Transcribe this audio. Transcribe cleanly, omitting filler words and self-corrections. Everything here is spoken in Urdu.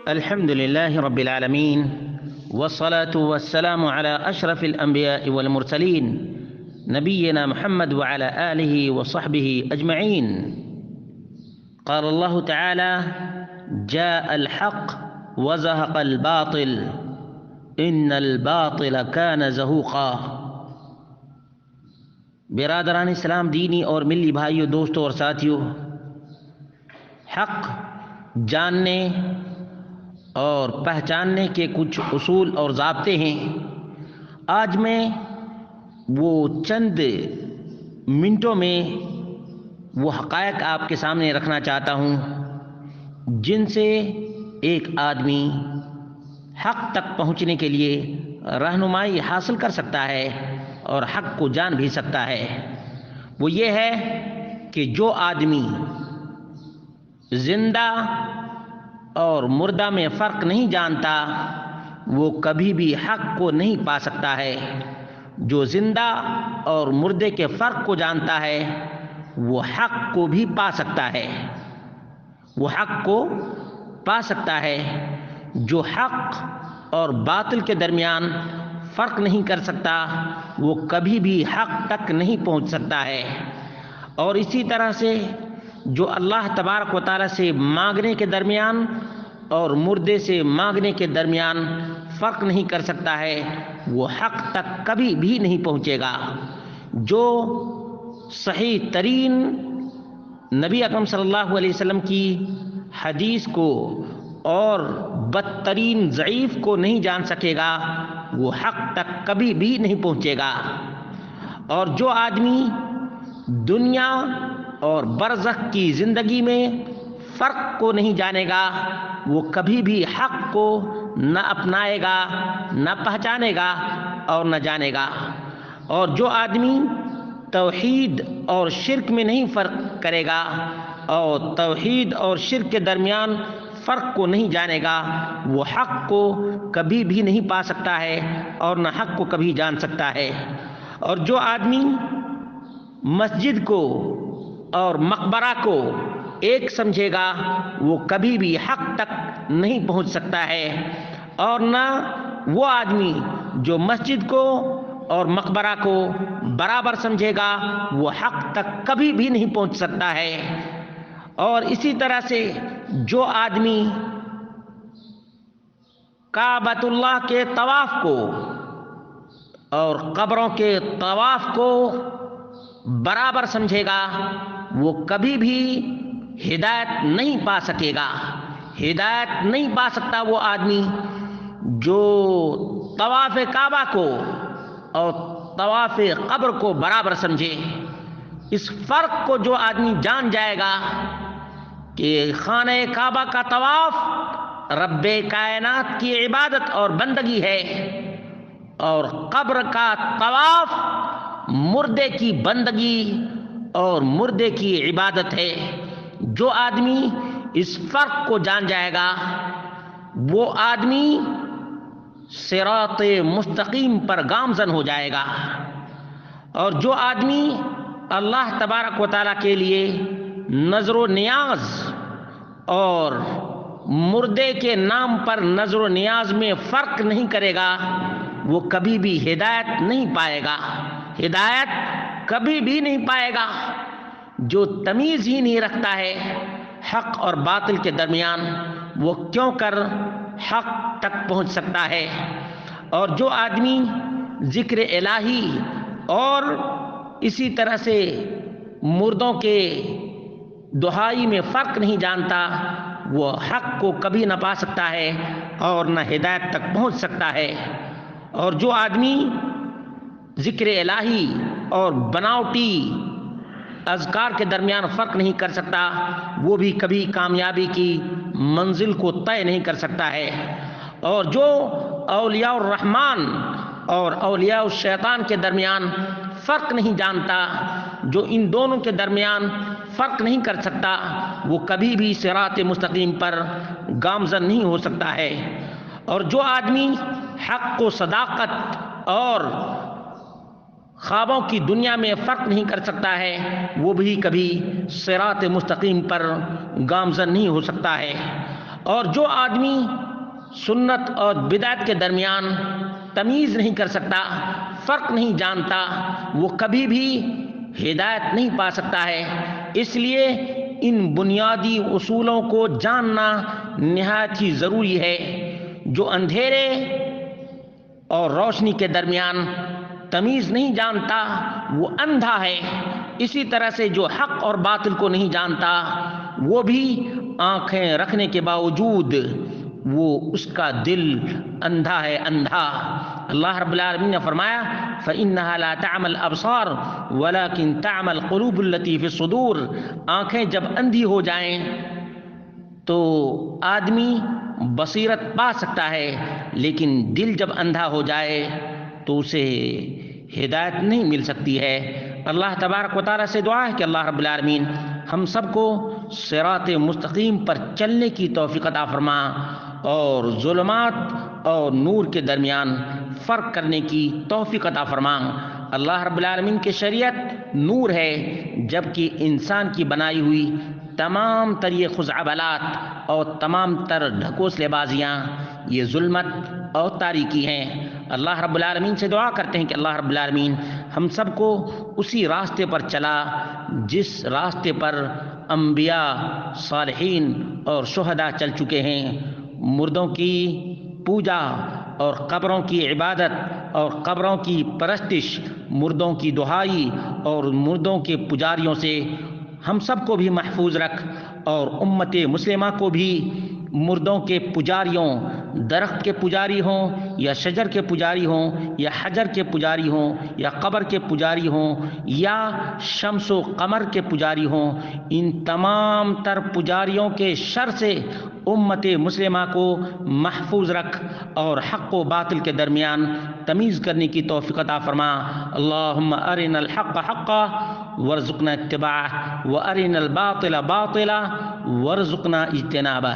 الحمد لله رب العالمين والصلاة والسلام على أشرف الأنبياء والمرسلين نبينا محمد وعلى آله وصحبه أجمعين. قال الله تعالى: جاء الحق وزهق الباطل إن الباطل كان زهوقا. برادران اسلام، دینی اور ملی بھائیوں، دوستوں اور ساتھیوں، حق جاننے اور پہچاننے کے کچھ اصول اور ضابطے ہیں. آج میں وہ چند منٹوں میں وہ حقائق آپ کے سامنے رکھنا چاہتا ہوں جن سے ایک آدمی حق تک پہنچنے کے لیے رہنمائی حاصل کر سکتا ہے اور حق کو جان بھی سکتا ہے. وہ یہ ہے کہ جو آدمی زندہ اور مردہ میں فرق نہیں جانتا وہ کبھی بھی حق کو نہیں پا سکتا ہے. جو زندہ اور مردے کے فرق کو جانتا ہے وہ حق کو بھی پا سکتا ہے. وہ حق کو پا سکتا ہے. جو حق اور باطل کے درمیان فرق نہیں کر سکتا وہ کبھی بھی حق تک نہیں پہنچ سکتا ہے. اور اسی طرح سے جو اللہ تبارک و تعالیٰ سے مانگنے کے درمیان اور مردے سے مانگنے کے درمیان فرق نہیں کر سکتا ہے وہ حق تک کبھی بھی نہیں پہنچے گا. جو صحیح ترین نبی اکرم صلی اللہ علیہ وسلم کی حدیث کو اور بدترین ضعیف کو نہیں جان سکے گا وہ حق تک کبھی بھی نہیں پہنچے گا. اور جو آدمی دنیا اور برزخ کی زندگی میں فرق کو نہیں جانے گا وہ کبھی بھی حق کو نہ اپنائے گا، نہ پہچانے گا اور نہ جانے گا. اور جو آدمی توحید اور شرک میں نہیں فرق کرے گا اور توحید اور شرک کے درمیان فرق کو نہیں جانے گا وہ حق کو کبھی بھی نہیں پا سکتا ہے اور نہ حق کو کبھی جان سکتا ہے. اور جو آدمی مسجد کو اور مقبرہ کو ایک سمجھے گا وہ کبھی بھی حق تک نہیں پہنچ سکتا ہے. اور نہ وہ آدمی جو مسجد کو اور مقبرہ کو برابر سمجھے گا وہ حق تک کبھی بھی نہیں پہنچ سکتا ہے. اور اسی طرح سے جو آدمی کعبۃ اللہ کے طواف کو اور قبروں کے طواف کو برابر سمجھے گا وہ کبھی بھی ہدایت نہیں پا سکے گا. ہدایت نہیں پا سکتا وہ آدمی جو طواف کعبہ کو اور طواف قبر کو برابر سمجھے. اس فرق کو جو آدمی جان جائے گا کہ خانہ کعبہ کا طواف رب کائنات کی عبادت اور بندگی ہے اور قبر کا طواف مردے کی بندگی اور مردے کی عبادت ہے. جو آدمی اس فرق کو جان جائے گا وہ آدمی صراط مستقیم پر گامزن ہو جائے گا. اور جو آدمی اللہ تبارک و تعالیٰ کے لیے نظر و نیاز اور مردے کے نام پر نظر و نیاز میں فرق نہیں کرے گا وہ کبھی بھی ہدایت نہیں پائے گا. ہدایت کبھی بھی نہیں پائے گا. جو تمیز ہی نہیں رکھتا ہے حق اور باطل کے درمیان وہ کیوں کر حق تک پہنچ سکتا ہے. اور جو آدمی ذکر الہی اور اسی طرح سے مردوں کے دہائی میں فرق نہیں جانتا وہ حق کو کبھی نہ پا سکتا ہے اور نہ ہدایت تک پہنچ سکتا ہے. اور جو آدمی ذکر الہی اور بناوٹی اذکار کے درمیان فرق نہیں کر سکتا وہ بھی کبھی کامیابی کی منزل کو طے نہیں کر سکتا ہے. اور جو اولیاء الرحمن اور اولیاء الشیطان کے درمیان فرق نہیں جانتا، جو ان دونوں کے درمیان فرق نہیں کر سکتا وہ کبھی بھی صراط مستقیم پر گامزن نہیں ہو سکتا ہے. اور جو آدمی حق و صداقت اور خوابوں کی دنیا میں فرق نہیں کر سکتا ہے وہ بھی کبھی صراط مستقیم پر گامزن نہیں ہو سکتا ہے. اور جو آدمی سنت اور بدعت کے درمیان تمیز نہیں کر سکتا، فرق نہیں جانتا، وہ کبھی بھی ہدایت نہیں پا سکتا ہے۔ اس لیے ان بنیادی اصولوں کو جاننا نہایت ہی ضروری ہے۔ جو اندھیرے اور روشنی کے درمیان تمیز نہیں جانتا وہ اندھا ہے۔ اسی طرح سے جو حق اور باطل کو نہیں جانتا وہ بھی آنکھیں رکھنے کے باوجود وہ اس کا دل اندھا ہے، اندھا۔ اللہ رب العالمین نے فرمایا فَإِنَّهَا لَا تَعْمَى الْأَبْصَارُ وَلَكِنْ تَعْمَى الْقُلُوبُ الَّتِي فِي الصُّدُورِ۔ آنکھیں جب اندھی ہو جائیں تو آدمی بصیرت پا سکتا ہے، لیکن دل جب اندھا ہو جائے تو اسے ہدایت نہیں مل سکتی ہے۔ اللہ تبارک و تعالیٰ سے دعا ہے کہ اللہ رب العالمین ہم سب کو صراط مستقیم پر چلنے کی توفیق عطا فرما اور ظلمات اور نور کے درمیان فرق کرنے کی توفیق عطا فرما۔ اللہ رب العالمین کی شریعت نور ہے، جبکہ انسان کی بنائی ہوئی تمام تر یہ خزعبلات اور تمام تر ڈھکوسلے بازیاں یہ ظلمت اور تاریکی ہیں۔ اللہ رب العالمین سے دعا کرتے ہیں کہ اللہ رب العالمین ہم سب کو اسی راستے پر چلا جس راستے پر انبیاء، صالحین اور شہداء چل چکے ہیں۔ مردوں کی پوجا اور قبروں کی عبادت اور قبروں کی پرستش، مردوں کی دہائی اور مردوں کے پجاریوں سے ہم سب کو بھی محفوظ رکھ، اور امت مسلمہ کو بھی مردوں کے پجاریوں، درخت کے پجاری ہوں یا شجر کے پجاری ہوں یا حجر کے پجاری ہوں یا قبر کے پجاری ہوں یا شمس و قمر کے پجاری ہوں، ان تمام تر پجاریوں کے شر سے امت مسلمہ کو محفوظ رکھ اور حق و باطل کے درمیان تمیز کرنے کی توفیق عطا فرما۔ اللہم ارنا الحق حقا وارزقنا اتباعہ وارنا الباطل باطلا وارزقنا اجتنابہ۔